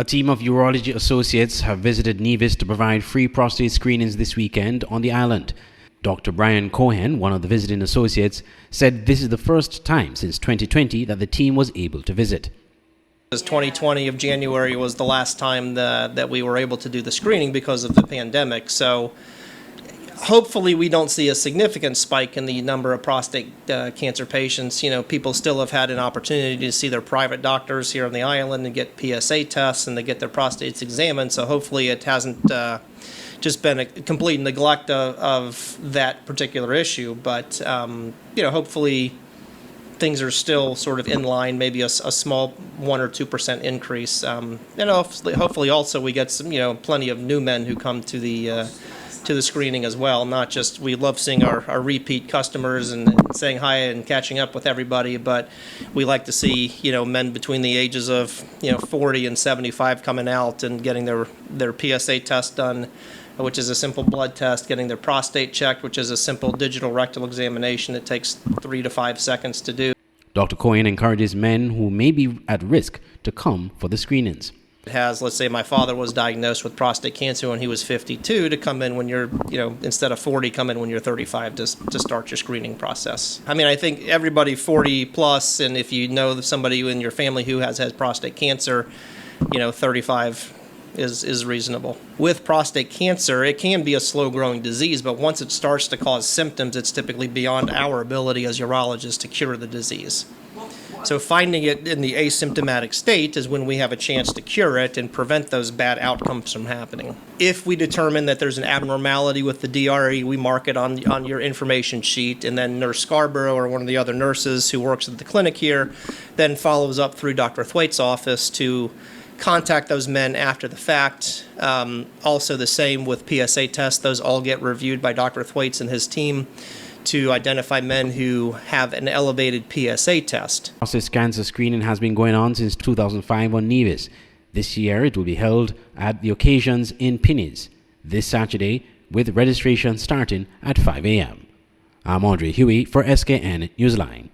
A team of urology associates have visited Nevis to provide free prostate screenings this weekend on the island. Dr. Brian Cohen, one of the visiting associates, said this is the first time since 2020 that the team was able to visit. 2020 of January was the last time that we were able to do the screening because of the pandemic. So hopefully we don't see a significant spike in the number of prostate cancer patients. You know, people still have had an opportunity to see their private doctors here on the island and get PSA tests and to get their prostates examined. So hopefully it hasn't just been a complete neglect of that particular issue. But, you know, hopefully things are still sort of in line, maybe a small 1 or 2% increase. And hopefully also we get some, plenty of new men who come to the screening as well. Not just, we love seeing our repeat customers and saying hi and catching up with everybody, but we like to see, men between the ages of, 40 and 75 coming out and getting their PSA test done, which is a simple blood test, getting their prostate checked, which is a simple digital rectal examination that takes 3 to 5 seconds to do. Dr. Cohen encourages men who may be at risk to come for the screenings. It has, let's say my father was diagnosed with prostate cancer when he was 52, to come in when you're, instead of 40, come in when you're 35 to start your screening process. I mean, I think everybody 40 plus, and if you know somebody in your family who has prostate cancer, 35 is reasonable. With prostate cancer, it can be a slow-growing disease, but once it starts to cause symptoms, it's typically beyond our ability as urologists to cure the disease. So finding it in the asymptomatic state is when we have a chance to cure it and prevent those bad outcomes from happening. If we determine that there's an abnormality with the DRE, we mark it on your information sheet, and then Nurse Scarborough or one of the other nurses who works at the clinic here then follows up through Dr. Thwaite's office to contact those men after the fact. Also the same with PSA tests. Those all get reviewed by Dr. Thwaites and his team to identify men who have an elevated PSA test. Prostate cancer screening has been going on since 2005 on Nevis. This year it will be held at the occasions in Pinnies this Saturday, with registration starting at 5 a.m. I'm Andre Huey for SKN Newsline.